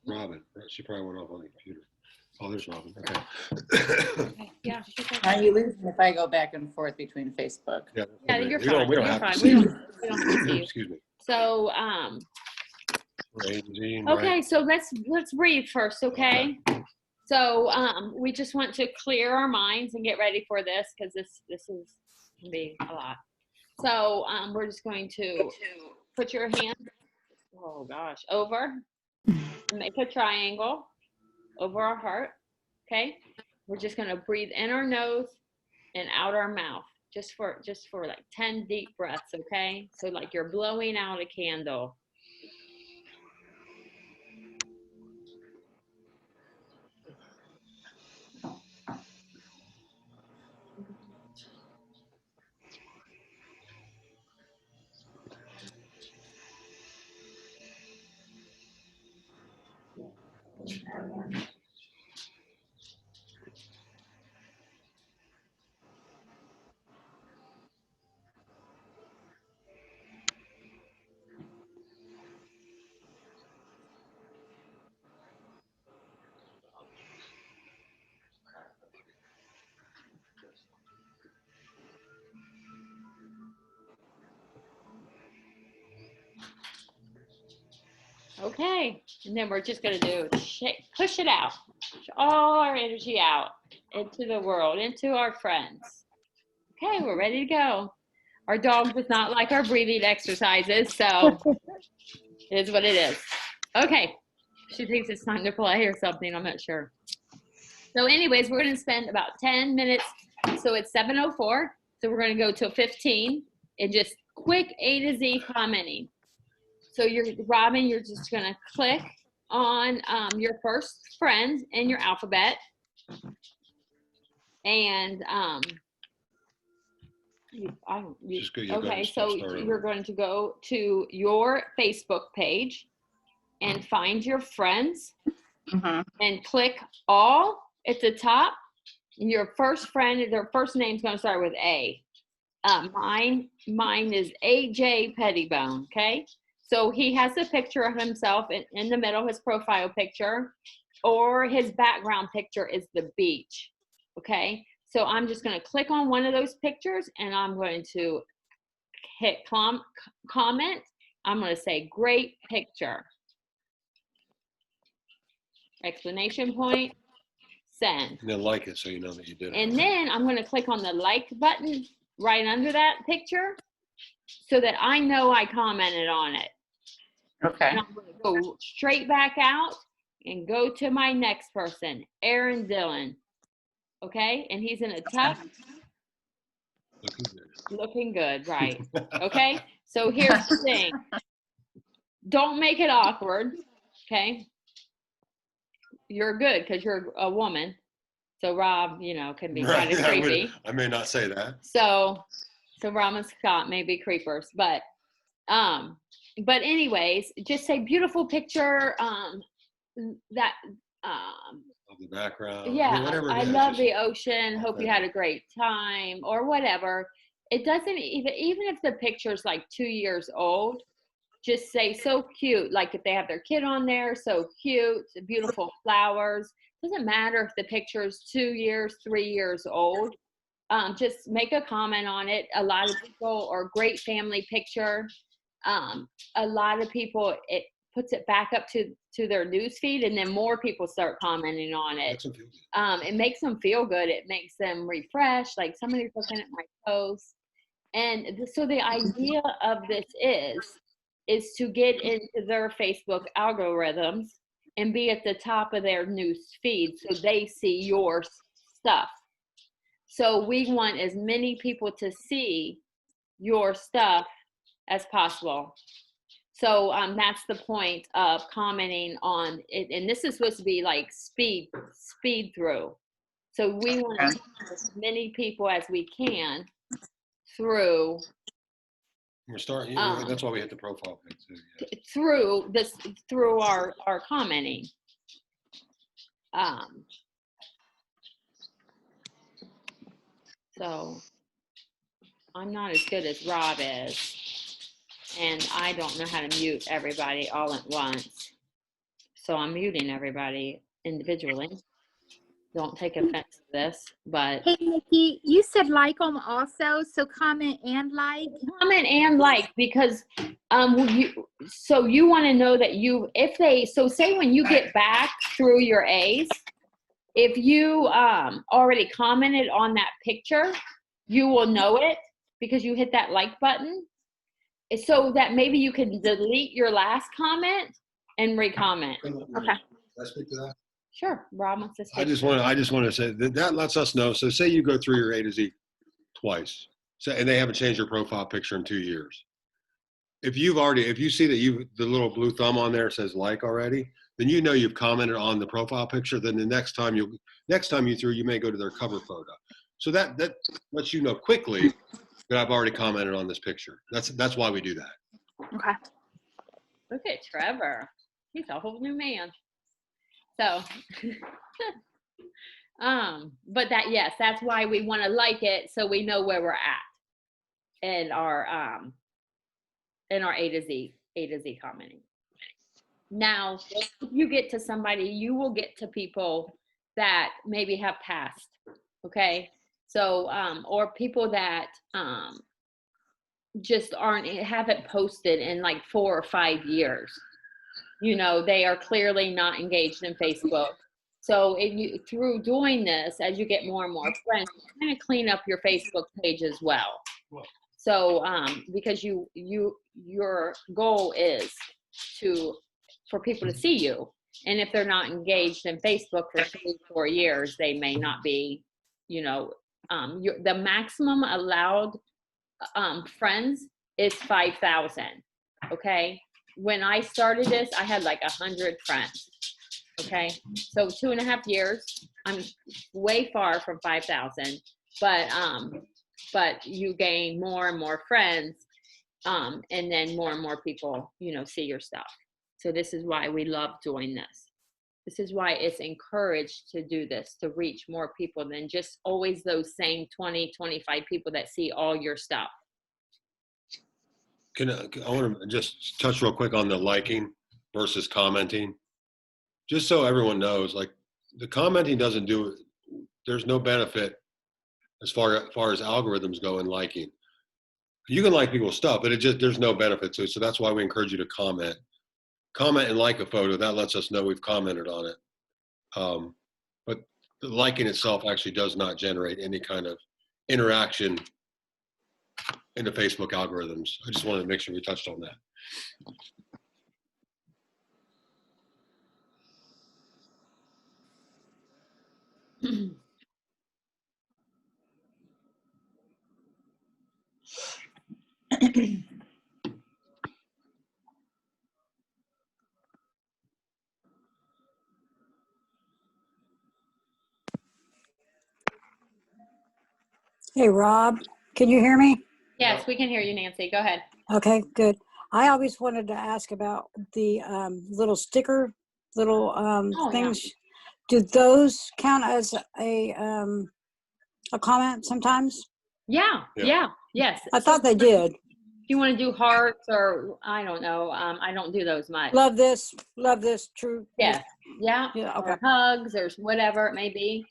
Robin. She probably went off on the computer. Oh, there's Robin. Okay. Okay. Yeah. she's okay. Are you losing if I go back and forth between Facebook? Yeah, Yeah, you're we don't, fine. we don't You're have fine. to We see don't. you. We don't have to see you. Excuse me. So, Right. okay. So let's breathe first, okay? So, we just want to clear our minds and get ready for this because this is gonna be a lot. So, we're just going to put your hand, oh gosh, over, make a triangle over our heart. Okay. We're just gonna breathe in our nose and out our mouth, just for like 10 deep breaths. Okay. So like you're blowing out a candle. Okay. And then we're just gonna do push it out, push all our energy out into the world, into our friends. Okay, we're ready to go. Our dog does not like our breathing exercises, so it is what it is. Okay, she thinks it's time to play or something, I'm not sure. So anyways, we're gonna spend about 10 minutes. So it's 7:04, so we're gonna go till 15 and just quick A to Z commenting. So Robin, you're just gonna click on your first friend in your alphabet. And okay, so you're going to go to your Facebook page and find your friends and click all at the top. And your first friend, their first name's going to start with A. Mine is AJ Pettibone. Okay, so he has a picture of himself in the middle, his profile picture, or his background picture is the beach. Okay, so I'm just going to click on one of those pictures and I'm going to hit comment. I'm going to say great picture, exclamation point, send. And then like it so you know that you did it. And then I'm going to click on the like button right under that picture so that I know I commented on it. Okay. And I'm going to go straight back out and go to my next person, Aaron Dillon. Okay, and he's in a tux. Looking good, right. Okay, so here's the thing. Don't make it awkward, okay? You're good because you're a woman. So Rob, can be kind of creepy. I may not say that. So Rob and Scott may be creepers, but anyways, just say beautiful picture. That Of the background. Yeah, I love the ocean. Hope you had a great time or whatever. It doesn't even if the picture's like 2 years old, just say so cute. Like if they have their kid on there, so cute, beautiful flowers. Doesn't matter if the picture is 2 years, 3 years old. Just make a comment on it. A lot of people, or great family picture. A lot of people, it puts it back up to their news feed, and then more people start commenting on it. It makes them feel good. It makes them refresh, like somebody's looking at my post. And so the idea of this is to get into their Facebook algorithms and be at the top of their news feed so they see your stuff. So we want as many people to see your stuff as possible. So that's the point of commenting on it. And this is supposed to be like speed through. So we want to have as many people as we can through. We're starting. That's why we hit the profile page too. Yeah. Through our commenting. So I'm not as good as Rob is. And I don't know how to mute everybody all at once. So I'm muting everybody individually. Don't take offense to this, but Hey, Nikki, you said like them also, so comment and like. comment and like, because you want to know that so say when you get back through your A's, if you already commented on that picture, you will know it because you hit that like button, so that maybe you can delete your last comment and re-comment. Okay. Can I speak to that? Sure. Rob wants to speak. I just want to say that lets us know. So say you go through your A to Z twice, and they haven't changed your profile picture in 2 years. If you see that the little blue thumb on there says like already, then you know you've commented on the profile picture. Then the next time you through, you may go to their cover photo. So that lets you know quickly that I've already commented on this picture. That's why we do that. Okay. Look at Trevor. He's a whole new man. So, but that's why we want to like it, so we know where we're at in our A to Z commenting. Now, if you get to somebody, you will get to people that maybe have passed. Okay. So, or people that, just haven't posted in like 4 or 5 years. They are clearly not engaged in Facebook. So through doing this, as you get more and more friends, you kind of clean up your Facebook page as well. So, because your goal is for people to see you. And if they're not engaged in Facebook for 3 or 4 years, they may not be, the maximum allowed friends is 5,000. Okay. When I started this, I had like 100 friends. Okay. So 2.5 years, I'm way far from 5,000, but you gain more and more friends. And then more and more people, see your stuff. So this is why we love doing this. This is why it's encouraged to do this, to reach more people than just always those same 20, 25 people that see all your stuff. I want to just touch real quick on the liking versus commenting. Just so everyone knows, like the commenting there's no benefit as far as algorithms go in liking. You can like people's stuff, but there's no benefit to it. So that's why we encourage you to comment and like a photo. That lets us know we've commented on it. But the liking itself actually does not generate any kind of interaction in the Facebook algorithms. I just wanted to make sure we touched on that. Hey, Rob, can you hear me? Yes, we can hear you, Nancy. Go ahead. Okay, good. I always wanted to ask about the little sticker, things. Do those count as a comment sometimes? Yeah. Yes. I thought they did. If you want to do hearts or I don't know, I don't do those much. Love this, true. Yeah. Okay. Or hugs or whatever it may be.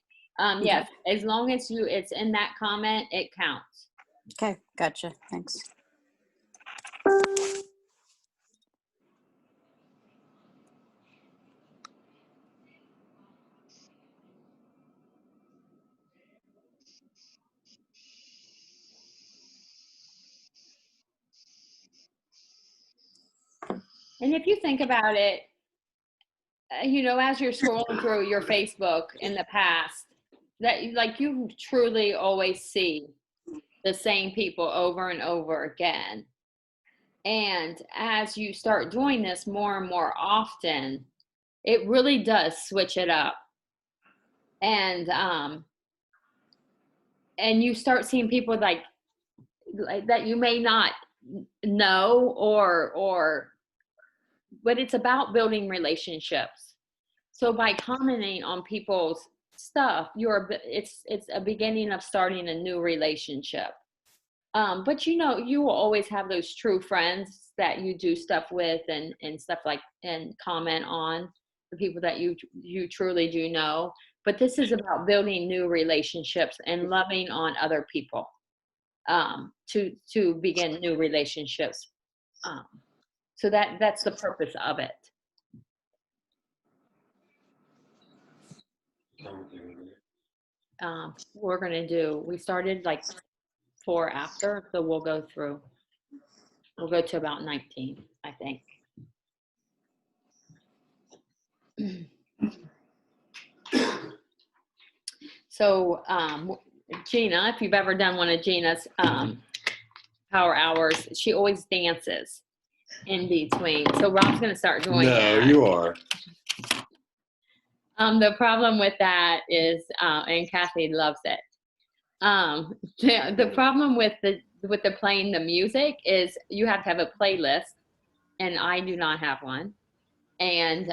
Yes, as long as it's in that comment, it counts. Okay, gotcha. Thanks. And if you think about it, as you're scrolling through your Facebook in the past, that like you truly always see the same people over and over again. And as you start doing this more and more often, it really does switch it up. And you start seeing people like that you may not know but it's about building relationships. So by commenting on people's stuff, it's a beginning of starting a new relationship. But you will always have those true friends that you do stuff with and stuff like and comment on. the people that you truly do know. But this is about building new relationships and loving on other people, to begin new relationships. So that's the purpose of it. We're gonna do. We started like 4 after, so we'll go through. We'll go to about 19, I think. So, Gina, if you've ever done one of Gina's power hours, she always dances in between. So Rob's going to start doing No, that. you are. The problem with that is, and Kathy loves it. The problem with the playing the music is you have to have a playlist, and I do not have one. And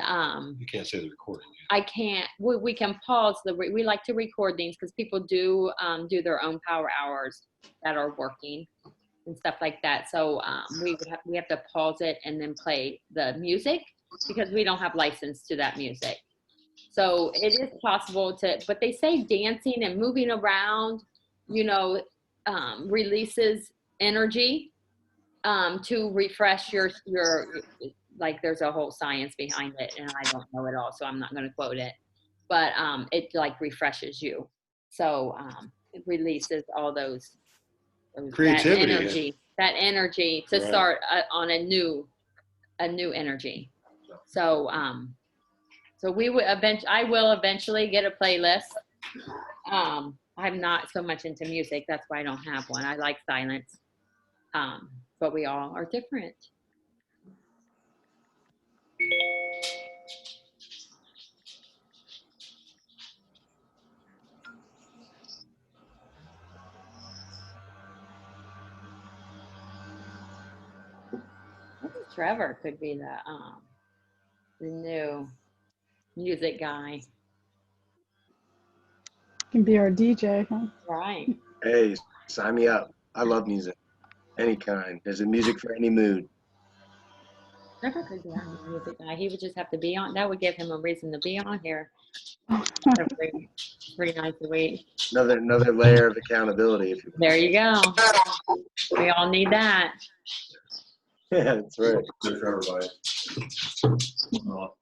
You can't say the recording. I can't. We can pause we like to record these because people do their own power hours that are working and stuff like that. So we have to pause it and then play the music because we don't have license to that music. So it is possible but they say dancing and moving around, releases energy to refresh your like there's a whole science behind it and I don't know it all, so I'm not going to quote it, but it like refreshes you. So it releases all those Creativity. that energy to Right. start on a new energy. So so I will eventually get a playlist. I'm not so much into music, that's why I don't have one. I like silence. But we all are different. Trevor could be the new music guy. Can be our DJ, huh? Right. Hey, sign me up. I love music, any kind. There's a music for any mood. Trevor could be our new music guy. He would just have to be on. That would give him a reason to be on here every 3 nights a week. Another layer of accountability, if you will. There you go. We all need that. Yeah, that's right. Good for everybody. No.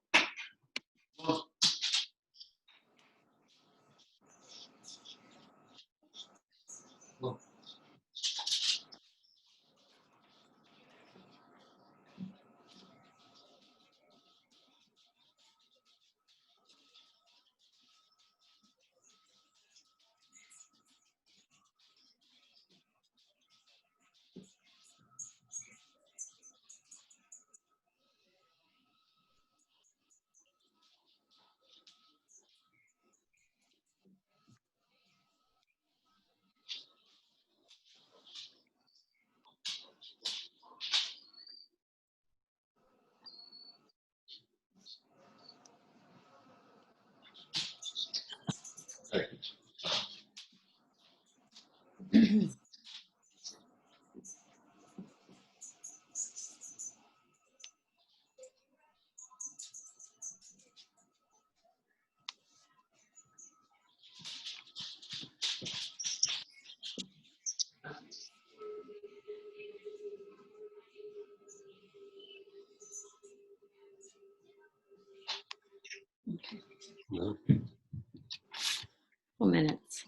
Couple minutes.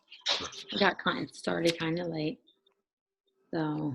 I got started kind of late. So.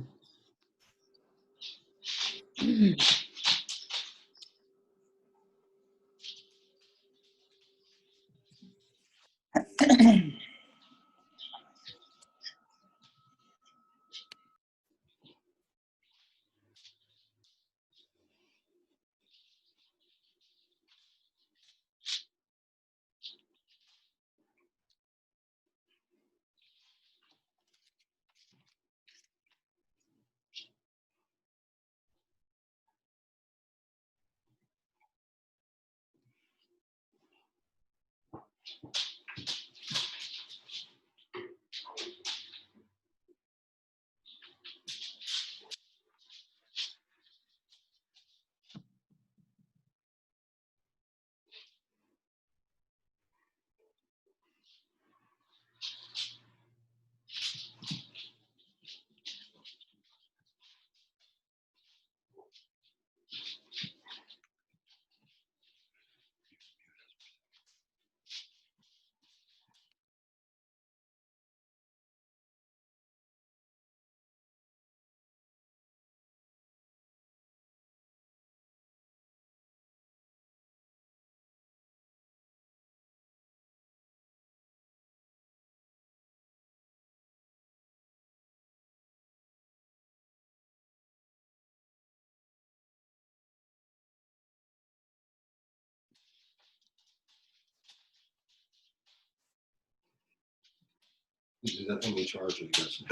Is that thing they charge you, I guess?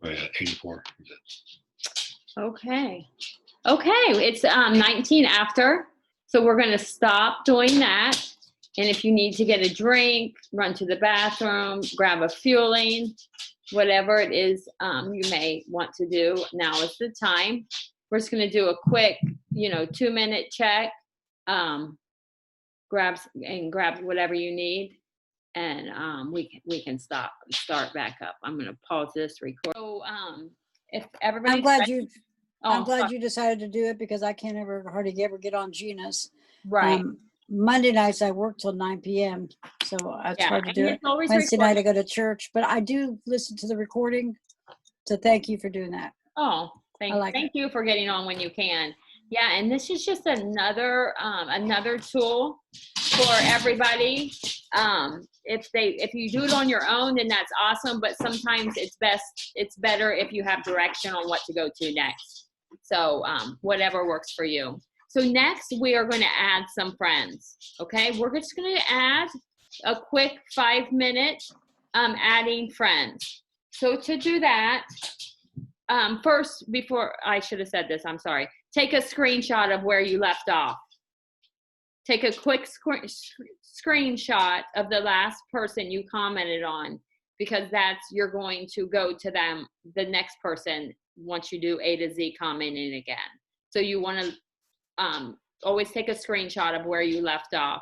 Oh, yeah, 84. Okay. Okay, it's 19 after, so we're going to stop doing that. And if you need to get a drink, run to the bathroom, grab a fueling, whatever it is you may want to do, now is the time. We're just going to do a quick, 2-minute check. Grab whatever you need, and we can start back up. I'm going to pause this record. So if everybody, I'm glad you decided to do it because I can't hardly ever get on Gina's. right. Monday nights I work till 9 p.m. So it's hard to and do it. it's always Wednesday night I recorded. go to church, but I do listen to the recording. So thank you for doing that. Oh, I like thank you for getting on when you can. Yeah, and this is just another tool for everybody. If you do it on your own, then that's awesome. But sometimes it's better if you have direction on what to go to next. So whatever works for you. So next we are going to add some friends. Okay, we're just going to add a quick 5-minute adding friends. So to do that, first, before I should have said this, I'm sorry. Take a screenshot of where you left off. Take a quick screenshot of the last person you commented on, because you're going to go to them, the next person, once you do A to Z commenting again. So you want to always take a screenshot of where you left off.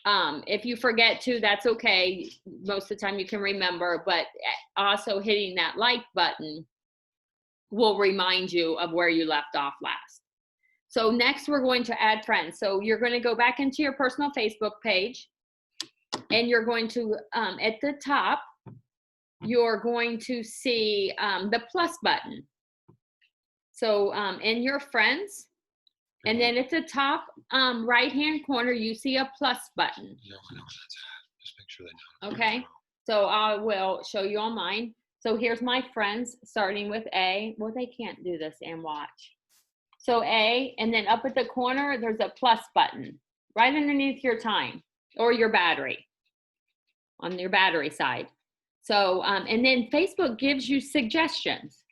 If you forget to, that's okay. Most of the time you can remember, but also hitting that like button will remind you of where you left off last. So next we're going to add friends. So you're going to go back into your personal Facebook page, and you're going to, at the top, you're going to see the plus button. So in your friends, and then at the top right-hand corner, you see a plus button. Yeah, I know where that's at. Just make sure they know. Okay, so I will show you on mine. So here's my friends, starting with A. Well, they can't do this and watch. So A, and then up at the corner, there's a plus button right underneath your time or your battery, on your battery side. So, and then Facebook gives you suggestions.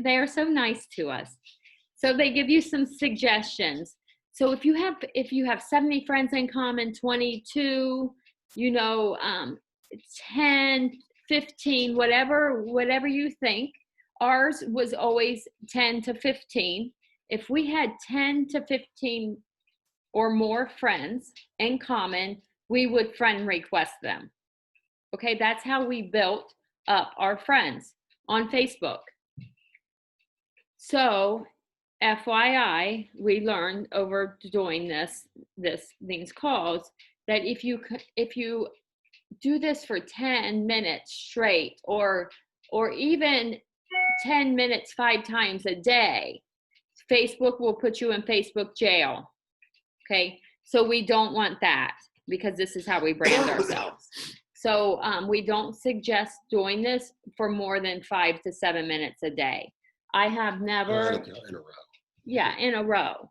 They are so nice to us. So they give you some suggestions. So if you have 70 friends in common, 22, 10, 15, whatever you think. Ours was always 10 to 15. If we had 10 to 15 or more friends in common, we would friend request them. Okay, that's how we built up our friends on Facebook. So FYI, we learned over doing these calls that if you do this for 10 minutes straight, or even 10 minutes 5 times a day, Facebook will put you in Facebook jail. Okay, so we don't want that, because this is how we brand ourselves. So we don't suggest doing this for more than 5 to 7 minutes a day. I have never In a row. Yeah, in a row.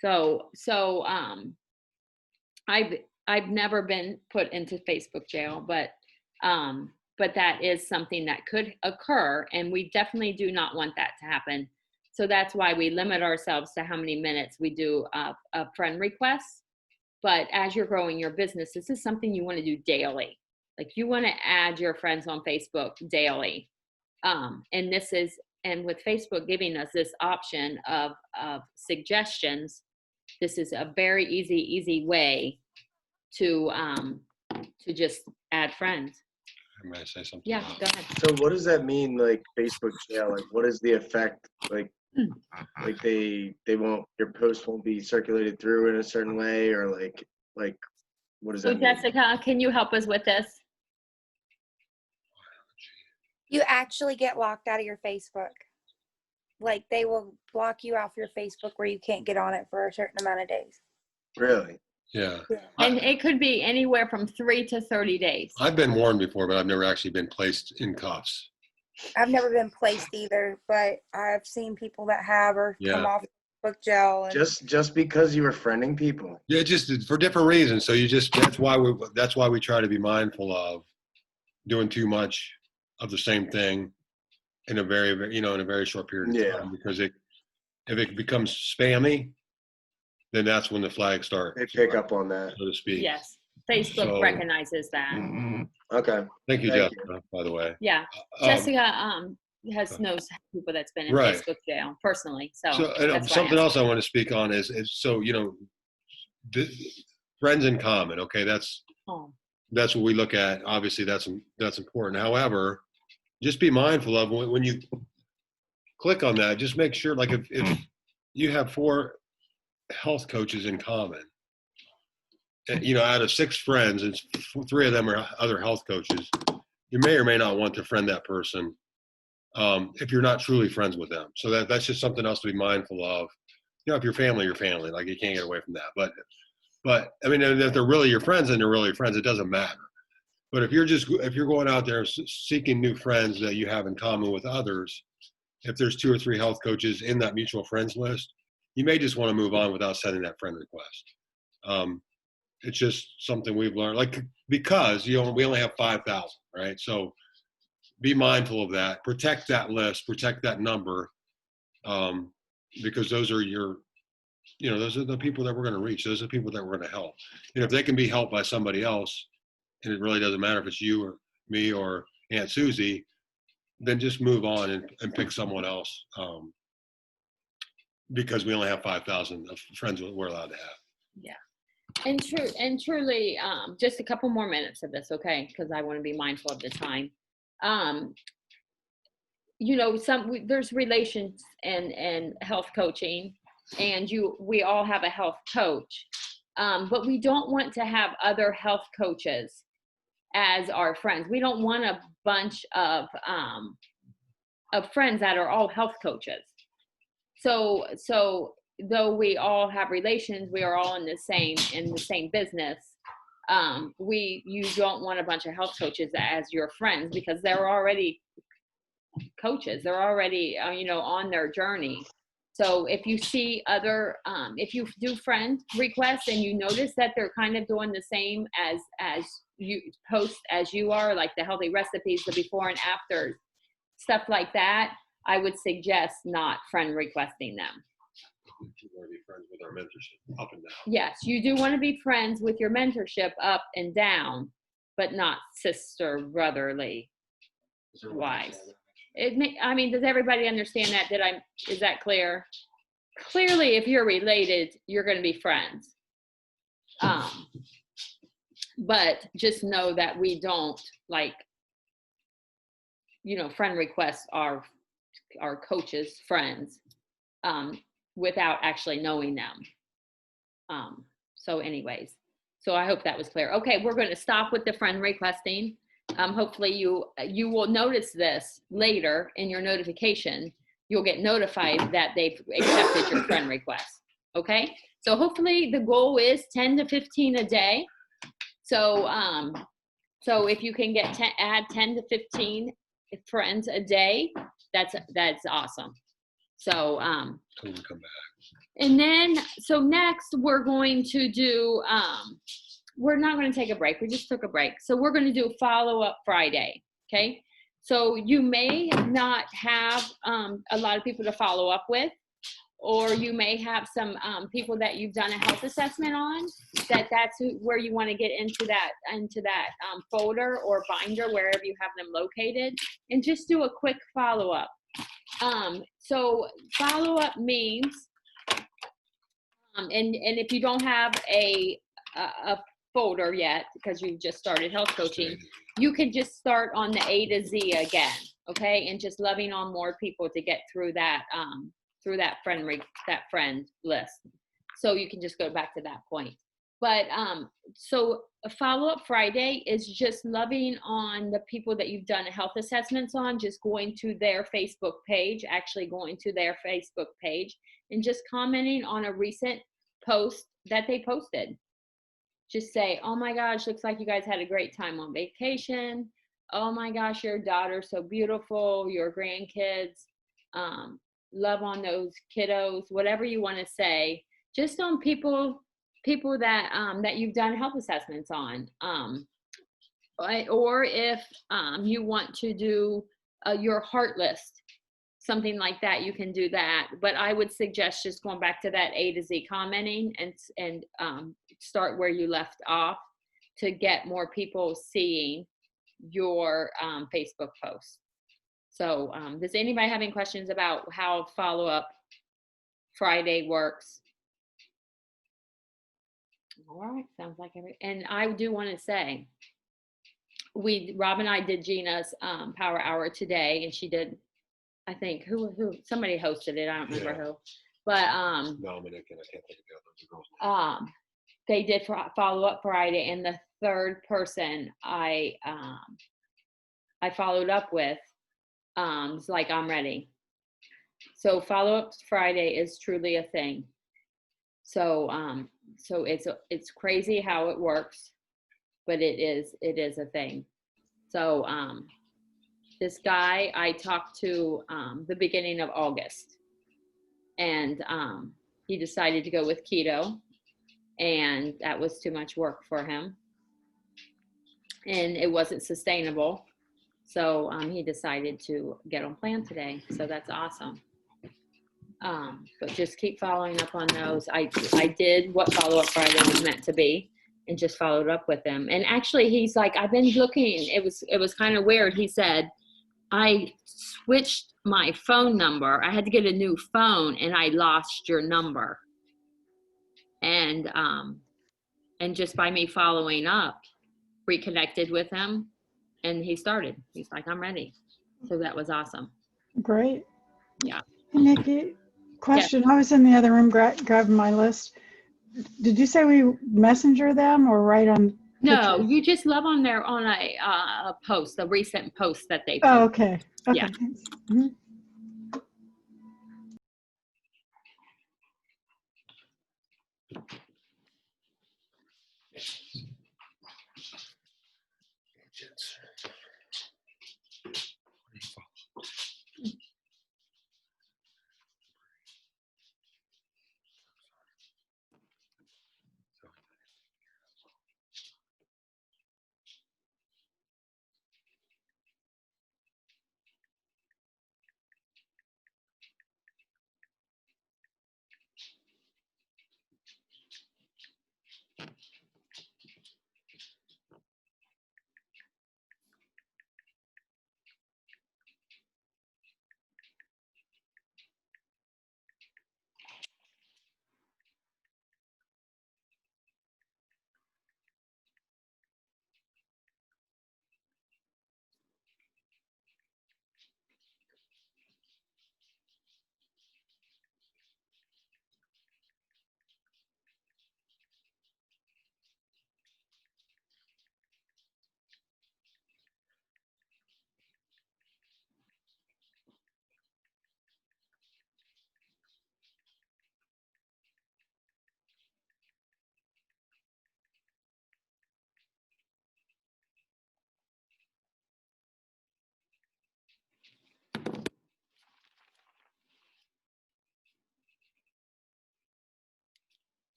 So I've never been put into Facebook jail, but that is something that could occur, and we definitely do not want that to happen. So that's why we limit ourselves to how many minutes we do a friend request. But as you're growing your business, this is something you want to do daily. Like, you want to add your friends on Facebook daily. And with Facebook giving us this option of suggestions, this is a very easy way to just add friends. May I say something? Yeah, go ahead. So what does that mean, like Facebook jail? Like, what is the effect? Like they won't, your post won't be circulated through in a certain way, or like what does So that mean? Jessica, can you help us with this? You actually get locked out of your Facebook. Like, they will block you off your Facebook where you can't get on it for a certain amount of days. Really? Yeah. And it could be anywhere from 3 to 30 days. I've been warned before, but I've never actually been placed in cuffs. I've never been placed either, but I've seen people that have, or come Yeah. off Facebook jail. And Just because you were friending people. Yeah, just for different reasons. So that's why we try to be mindful of doing too much of the same thing in a very short period of Yeah. time, because if it becomes spammy, then that's when the flags start, They pick up on that. so to speak. Yes, Facebook So- recognizes that. Okay. Thank you, Thank Jessica, by the way. Yeah, Jessica knows people that's been in Right. Facebook jail personally, so. So and that's why I something asked. else I want to speak on is so the, friends in common. Okay, that's Oh, what we look at. Obviously, that's important. However, just be mindful of when you click on that. Just make sure, like if you have 4 health coaches in common, and, out of 6 friends, and 3 of them are other health coaches, you may or may not want to friend that person if you're not truly friends with them. So that's just something else to be mindful of. If you're family, like you can't get away from that. But I mean, if they're really your friends, and they're really your friends, it doesn't matter. But if you're going out there seeking new friends that you have in common with others, if there's 2 or 3 health coaches in that mutual friends list, you may just want to move on without sending that friend request. It's just something we've learned, because we only have 5,000, right? So be mindful of that. Protect that list. Protect that number, because those are those are the people that we're going to reach. Those are the people that we're going to help. And if they can be helped by somebody else, and it really doesn't matter if it's you or me or Aunt Susie, then just move on and pick someone else, because we only have 5,000 friends we're allowed to have. yeah. And truly, just a couple more minutes of this, okay? Because I want to be mindful of the time. There's relations and health coaching, and we all have a health coach, but we don't want to have other health coaches as our friends. We don't want a bunch of friends that are all health coaches. So though we all have relations, we are all in the same business. You don't want a bunch of health coaches as your friends, because they're already coaches. They're already, on their journey. So if you see if you do friend requests and you notice that they're kind of doing the same as you post as you are, like the healthy recipes, the before and after, stuff like that, I would suggest not friend requesting them. You want to be friends with our mentorship up and down. Yes, you do want to be friends with your mentorship up and down, but not sister brotherly wise. Does everybody understand that? Is that clear? Clearly, if you're related, you're going to be friends. But just know that we don't friend requests our coaches' friends without actually knowing them. So anyways, so I hope that was clear. Okay, we're going to stop with the friend requesting. Hopefully you will notice this later in your notification. You'll get notified that they've accepted your friend request. Okay, so hopefully the goal is 10 to 15 a day. So if you can add 10 to 15 friends a day, that's awesome. So Till we come back. and then so next we're going to do we're not going to take a break. We just took a break. So we're going to do follow-up Friday. Okay. So you may not have a lot of people to follow up with, or you may have some people that you've done a health assessment on, that's where you want to get into that folder or binder, wherever you have them located, and just do a quick follow-up. So follow-up means, and if you don't have a folder yet because you just started health coaching, you can just start on the A to Z again, okay, and just loving on more people to get through that friend list. So you can just go back to that point. But so a follow-up Friday is just loving on the people that you've done health assessments on, just going to their Facebook page, and just commenting on a recent post that they posted. Just say, oh my gosh, looks like you guys had a great time on vacation. Oh my gosh, your daughter's so beautiful, your grandkids love on those kiddos, whatever you want to say, just on people that that you've done health assessments on. Or if you want to do your heart list, something like that, you can do that. But I would suggest just going back to that A to Z commenting and start where you left off to get more people seeing your Facebook posts. So does anybody have any questions about how Follow-Up Friday works? All right, sounds like and I do want to say, Rob and I did Gina's Power Hour today, and she did, I think, who somebody hosted it. I don't remember who, but Dominic, and I can't think of the other girl's name. they did Follow-Up Friday, and the third person I followed up with was like, I'm ready. So Follow-Up Friday is truly a thing. So so it's crazy how it works, but it is a thing. So this guy I talked to the beginning of August, and he decided to go with keto, and that was too much work for him, and it wasn't sustainable. So he decided to get on plan today. So that's awesome. But just keep following up on those. I did what Follow-Up Friday was meant to be, and just followed up with him. And actually, he's like, I've been looking. It was kind of weird. He said, I switched my phone number. I had to get a new phone, and I lost your number. And just by me following up, reconnected with him, and he started. He's like, I'm ready. So that was awesome. Great. Yeah. Hey, Nikki, question. I was in the other room grabbing my list. Did you say we messenger them or write on? No, pictures? you just love on a post, a recent post that they Oh, posted. okay. Okay. Yeah. Thanks. Mhm.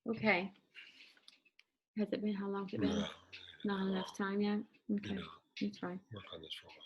Okay. Has it been, how long's it been? Yeah, Not enough time yet? Okay, know. that's fine. work on this for a while.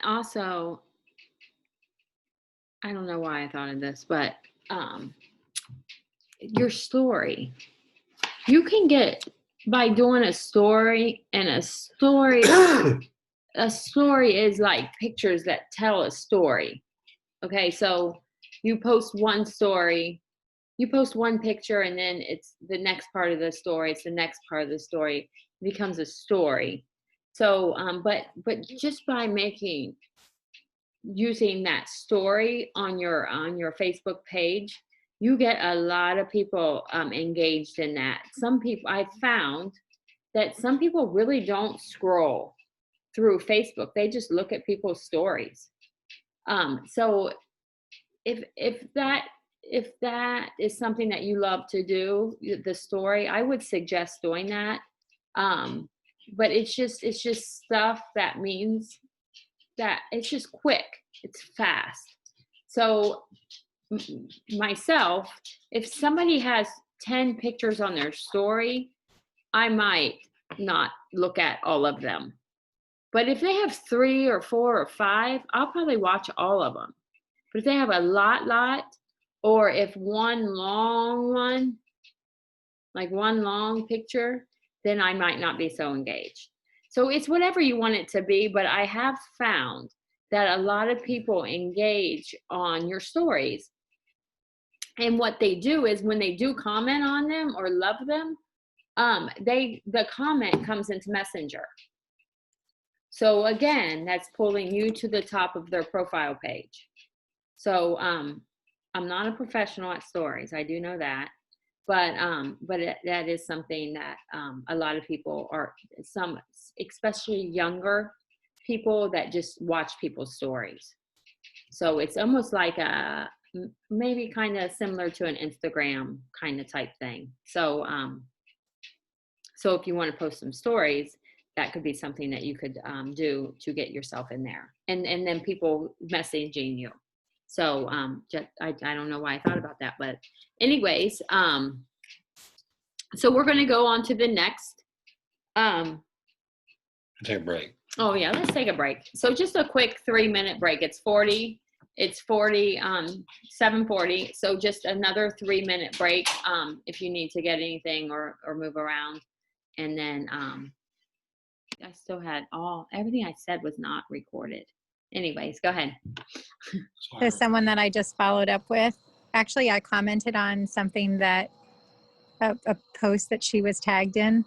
Also, I don't know why I thought of this, but your story, you can get, by doing a story, and a story is like pictures that tell a story. Okay, so you post one story, you post one picture, and then it's the next part of the story, it's the next part of the story, it becomes a story. So but just by using that story on your Facebook page, you get a lot of people engaged in that. Some people, I found that some people really don't scroll through Facebook. They just look at people's stories. So if that is something that you love to do, the story, I would suggest doing that. But it's just stuff that means that it's just quick, it's fast. So myself, if somebody has 10 pictures on their story, I might not look at all of them. But if they have 3 or 4 or 5, I'll probably watch all of them. But if they have a lot, or if one long one, like one long picture, then I might not be so engaged. So it's whatever you want it to be, but I have found that a lot of people engage on your stories. And what they do is when they do comment on them or love them, the comment comes into Messenger. So again, that's pulling you to the top of their profile page. So I'm not a professional at stories, I do know that, but that is something that a lot of people are, some especially younger people, that just watch people's stories. So it's almost like a, maybe kind of similar to an Instagram kind of type thing. So so if you want to post some stories, that could be something that you could do to get yourself in there, and then people messaging you. So just, I don't know why I thought about that, but anyways, so we're going to go on to the next. Take a break. Oh yeah, let's take a break. So just a quick 3-minute break. It's 7:40. So just another 3-minute break if you need to get anything or move around. And then I still had everything I said was not recorded. Anyways, go ahead. There's someone that I just followed up with. Actually, I commented on something that a post that she was tagged in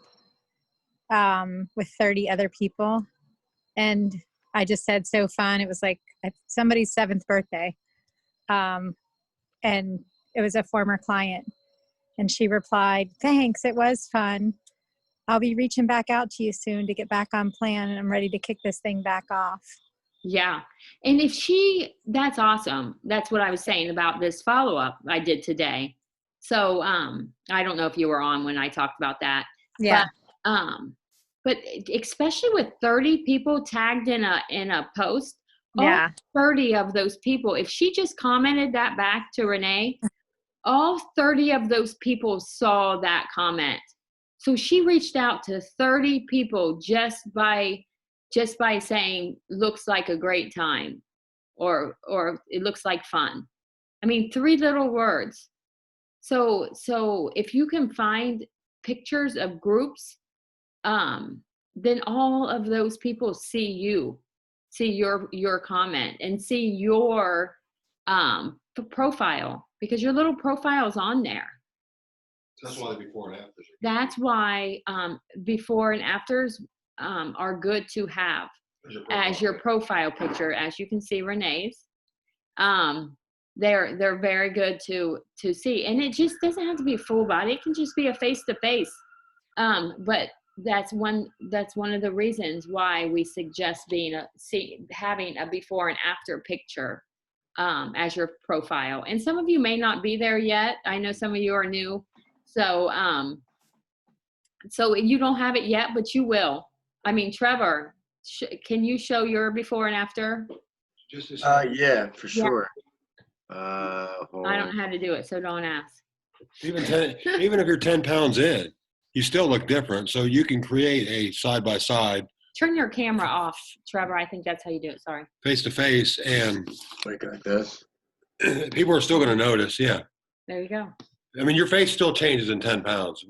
with 30 other people. And I just said, so fun. It was like somebody's 7th birthday. And it was a former client. And she replied, thanks, it was fun. I'll be reaching back out to you soon to get back on plan, and I'm ready to kick this thing back off. Yeah. And that's awesome. That's what I was saying about this follow-up I did today. So I don't know if you were on when I talked about that. Yeah. But especially with 30 people tagged in a post, Yeah. all 30 of those people, if she just commented that back to Renee, all 30 of those people saw that comment. So she reached out to 30 people just by saying, looks like a great time, or it looks like fun. I mean, 3 little words. So if you can find pictures of groups, then all of those people see your comment and see your profile, because your little profile is on there. That's why the before and afters. That's why before and afters are good to have as your profile picture. As you can see Renee's, they're very good to see, and it just doesn't have to be full body. It can just be a face to face. But that's one of the reasons why we suggest having a before and after picture as your profile. And some of you may not be there yet. I know some of you are new. So you don't have it yet, but you will. I mean, Trevor, can you show your before and after? Yeah, for sure. I don't know how to do it, so don't ask. Even if you're 10 pounds in, you still look different. So you can create a side-by-side, Turn your camera off, Trevor. I think that's how you do it. Sorry. face-to-face, and like this. people are still going to notice. Yeah. There you go. I mean, your face still changes in 10 pounds.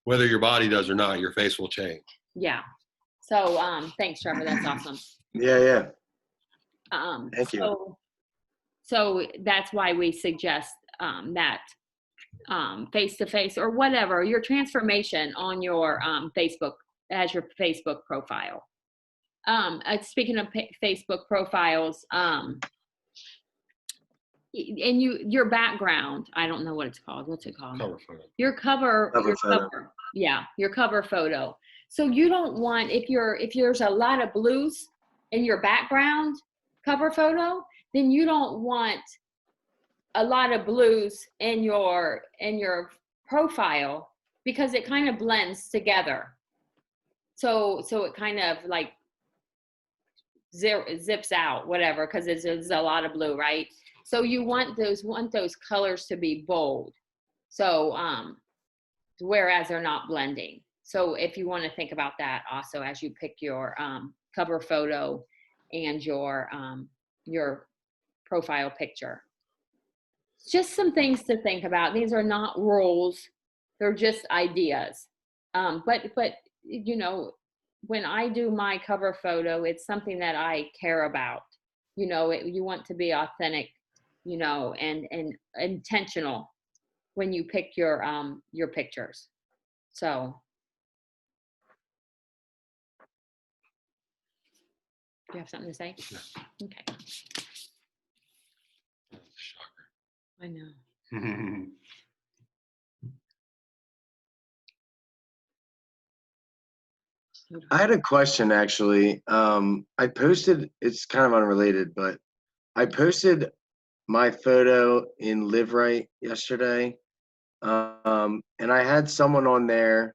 Whether your body does or not, your face will change. Yeah. So thanks, Trevor. That's awesome. Yeah. Thank you. So that's why we suggest that face-to-face or whatever, your transformation on your Facebook, as your Facebook profile. Speaking of Facebook profiles, and your background, I don't know what it's called. What's it called? Cover photo. Your cover photo. Yeah, your cover photo. So you don't want, if there's a lot of blues in your background cover photo, then you don't want a lot of blues in your profile, because it kind of blends together. So it kind of like zips out, whatever, because there's a lot of blue, right? So you want those colors to be bold. So whereas they're not blending. So if you want to think about that also as you pick your cover photo and your profile picture. Just some things to think about. These are not rules. They're just ideas. But you know, when I do my cover photo, it's something that I care about. You know, you want to be authentic, you know, and intentional when you pick your pictures. So. Do you have something to say? Yeah. Okay. Shocker. I know. I had a question actually. I posted, it's kind of unrelated, but I posted my photo in Live Right yesterday. And I had someone on there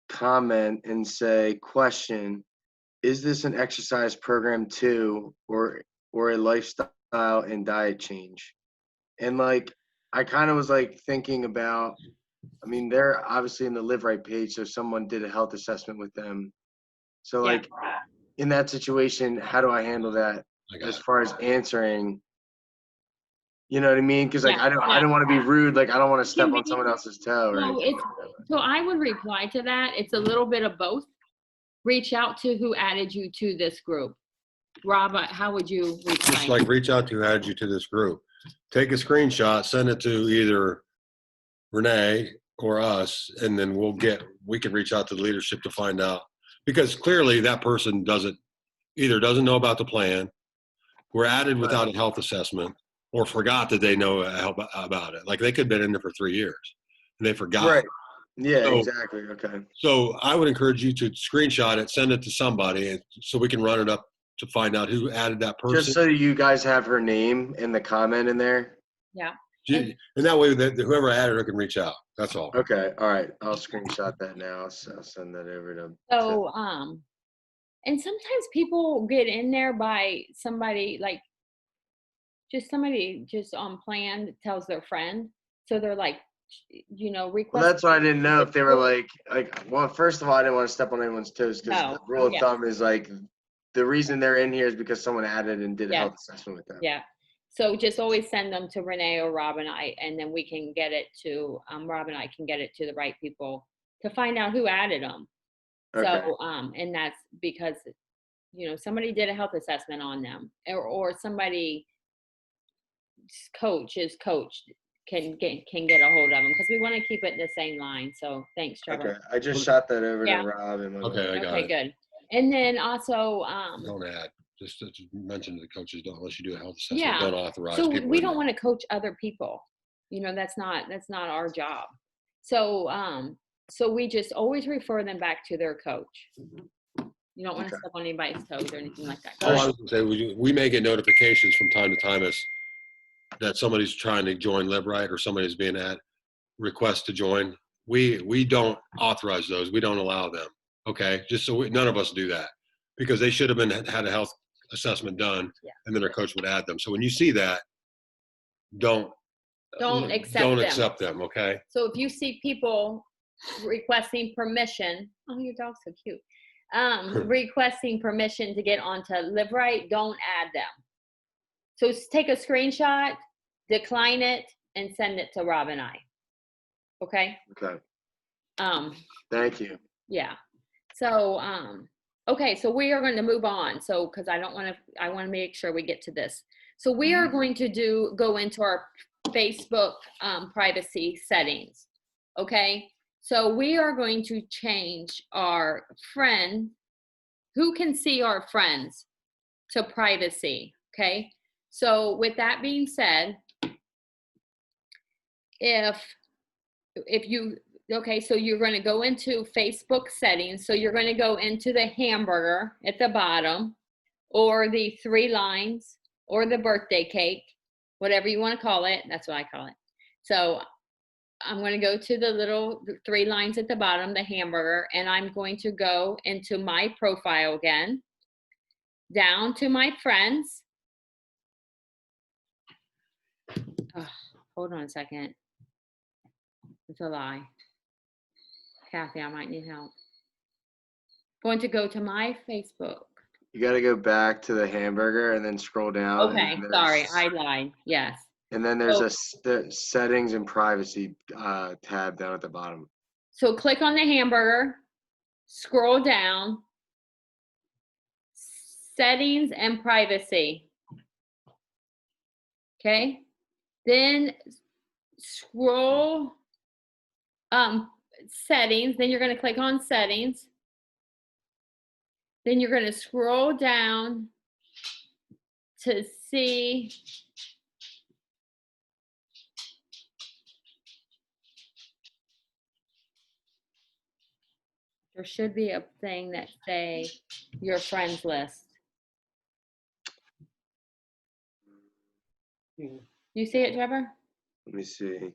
comment and say, question, is this an exercise program too, or a lifestyle and diet change? And like, I kind of was like thinking about, I mean, they're obviously in the Live Right page, so someone did a health assessment with them. So like, in that situation, how do I handle that as far as answering? You know what I mean? Because like, I don't want to be rude. Like, I don't want to step on someone else's toe. So I would reply to that. It's a little bit of both. Reach out to who added you to this group. Rob, how would you reply? Just like reach out to who added you to this group. Take a screenshot, send it to either Renee or us, and then we can reach out to the leadership to find out, because clearly that person either doesn't know about the plan, were added without a health assessment, or forgot that they know about it. Like they could have been in there for 3 years and they forgot. Right. Yeah, So- exactly. Okay. So I would encourage you to screenshot it, send it to somebody, so we can run it up to find out who added that person. Just so you guys have her name and the comment in there. And that way, that whoever added her can reach out. That's all. Okay. All right. I'll screenshot that now. I'll send that over to. So, and sometimes people get in there by somebody like somebody on plan that tells their friend. So they're like, request. Well, that's why I didn't know if they were like, well, first of all, I didn't want to step on anyone's toes because No. the rule of Yeah. thumb is like the reason they're in here is because someone added and did a Yeah. health assessment with them. Yeah. So just always send them to Renee or Rob and I, and then we can get it to, Rob and I can get it to the right people to find out who added them. Okay. So, and that's because, somebody did a health assessment on them, or somebody coach can get a hold of them, because we want to keep it in the same line. So thanks, Trevor. Okay. I just shot that over Yeah. to Rob and Okay, I got Okay, it. good. And then also, Don't add. Just to mention to the coaches, unless you do a health assessment, Yeah. don't authorize so people. we in don't there. want to coach other people. That's not our job. So, so we just always refer them back to their coach. You don't want to Okay. step on anybody's toes or anything like that. Oh, I was gonna say, we may get notifications from time to time that somebody's trying to join LibRite or somebody's being at request to join. We don't authorize those. We don't allow them. Okay, just so none of us do that, because they should have had a health assessment done, Yeah. and then their coach would add them. So when you see that, don't accept them. Okay. So if you see people requesting permission, oh, your dog's so cute. Requesting permission to get onto LibRite, don't add them. So take a screenshot, decline it, and send it to Rob and I. Okay. Okay. Thank you. Yeah. So, okay, so we are going to move on. So, because I want to make sure we get to this. So we are going to go into our Facebook privacy settings. Okay. So we are going to change our friend, who can see our friends, to privacy. Okay. So with that being said, if you, okay, so you're going to go into Facebook settings. So you're going to go into the hamburger at the bottom, or the 3 lines, or the birthday cake, whatever you want to call it. That's what I call it. So I'm going to go to the 3 lines at the bottom, the hamburger, and I'm going to go into my profile again, down to my friends. Oh, hold on a second. It's a lie. Kathy, I might need help. Going to go to my Facebook. You got to go back to the hamburger and then scroll down. Okay, sorry, I lied. Yes. And then there's a settings and privacy tab down at the bottom. So click on the hamburger, scroll down, settings and privacy. Okay. Then scroll settings, then you're going to click on settings. Then you're going to scroll down to see there should be a thing that say your friends list. You see it, Trevor? Let me see.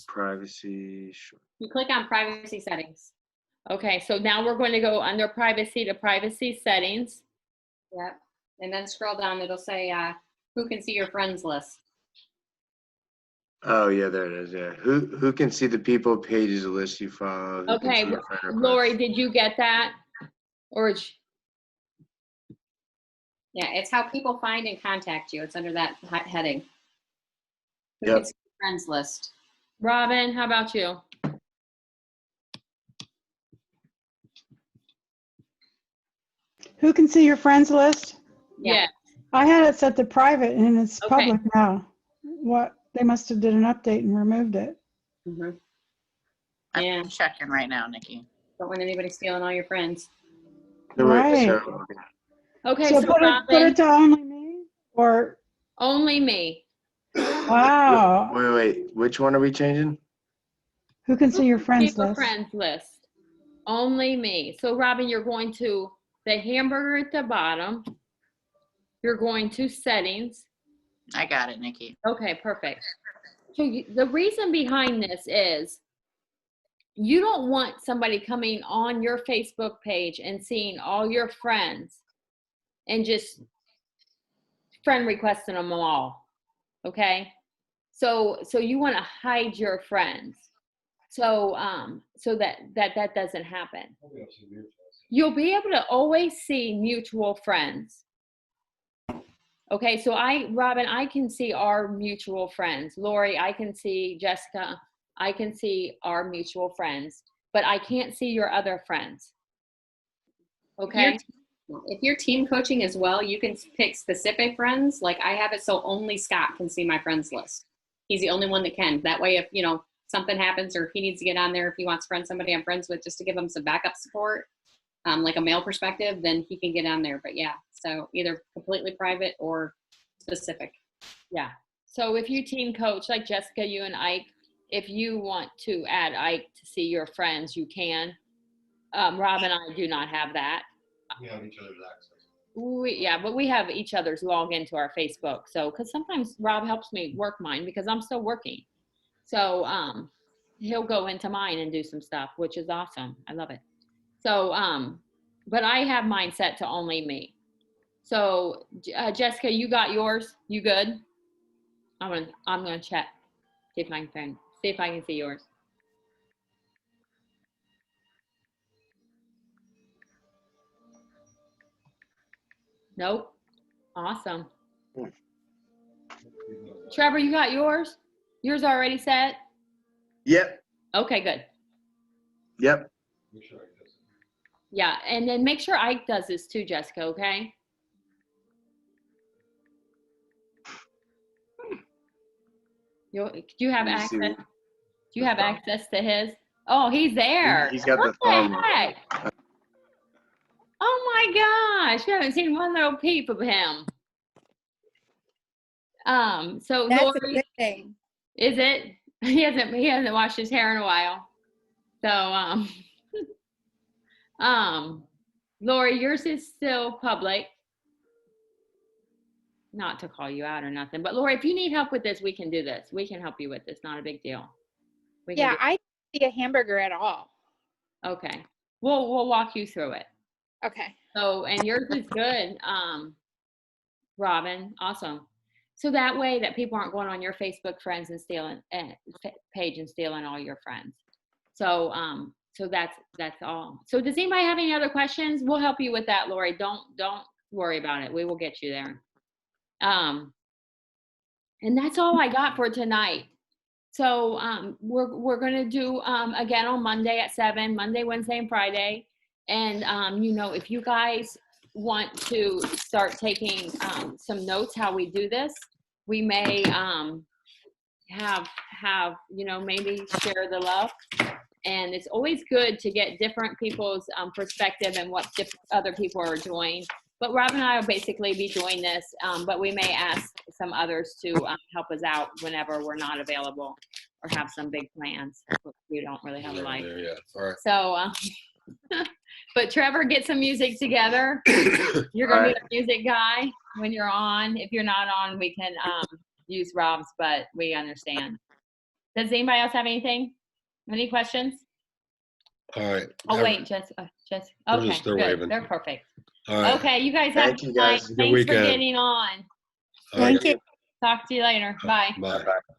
Privacy. Sure. You click on privacy settings. Okay, so now we're going to go under privacy to privacy settings. Yep. And then scroll down, it'll say who can see your friends list. Oh yeah, there it is. Yeah. Who can see the people, pages, list you follow? Who can Okay, see your friend requests? Lori, did you get that? Or Yeah, it's how people find and contact you. It's under that heading. Who Yep. can see your friends list. Robin, how about you? Who can see your friends list? Yeah. I had it set to private and it's Okay. public now. What, they must have did an update and removed it. Mhm. Yeah. I'm checking right now, Nikki. Don't want anybody stealing all your friends. So wait, Right. so Okay, So so put Robin, it to only me or, only me. wow. wait, which one are we changing? Who can see your See friends your list? friends list. Only me. So Robin, you're going to the hamburger at the bottom. You're going to settings. I got it, Nikki. Okay, perfect. So the reason behind this is you don't want somebody coming on your Facebook page and seeing all your friends and just friend requesting them all. Okay? So you want to hide your friends. So so that doesn't happen. You'll be able to always see mutual friends. Okay, so Robin, I can see our mutual friends. Lori, I can see Jessica. I can see our mutual friends, but I can't see your other friends. Okay? If you're team coaching as well, you can pick specific friends. Like I have it so only Scott can see my friends list. He's the only one that can. That way, if something happens or if he needs to get on there, if he wants to friend somebody I'm friends with, just to give him some backup support, like a male perspective, then he can get on there. But yeah, so either completely private or specific. Yeah. So if you team coach like Jessica, you and Ike, if you want to add Ike to see your friends, you can. Rob and I do not have that. We have each other's access. But we have each other's log into our Facebook. So, because sometimes Rob helps me work mine because I'm still working. So he'll go into mine and do some stuff, which is awesome. I love it. So, but I have mine set to only me. So Jessica, you got yours? You good? I'm gonna check. See if I can see yours. Nope. Awesome. Trevor, you got yours? Yours already set? Yep, Okay, good. yep. Yeah, and then make sure Ike does this too, Jessica, okay? Do you have Let me see. access? Do you have access to his? Oh, he's there. He's got What the thumb. heck? Oh my gosh, we haven't seen one little peep of him. So That's a Lori, good thing. is it? He hasn't washed his hair in a while. So Lori, yours is still public. Not to call you out or nothing, but Lori, if you need help with this, we can do this. We can help you with this. Not a big deal. We can Yeah, do- I don't see a hamburger at all. Okay. We'll walk you through it. Okay. So, and yours is good, Robin. Awesome. So that way that people aren't going on your Facebook friends and stealing page and stealing all your friends. So, so that's all. So does anybody have any other questions? We'll help you with that, Lori. Don't worry about it. We will get you there. And that's all I got for tonight. So, we're going to do, again on Monday at 7, Monday, Wednesday, and Friday. And, if you guys want to start taking some notes how we do this, we may have maybe share the love. And it's always good to get different people's perspective and what other people are doing. But Rob and I will basically be doing this, but we may ask some others to help us out whenever we're not available or have some big plans. We don't really have a life. There, yeah. All right. So, but Trevor, get some music together. You're going to be the music guy when you're on. If you're not on, we can use Rob's, but we understand. Does anybody else have anything? Any questions? All right. Oh, wait, just They're okay, just- they're good. waving. They're perfect. All right. Okay, you guys have Thank you, a good night. guys. Good Thanks for weekend. getting on. All right. Thank you. Talk to you later. Bye. Bye. Bye.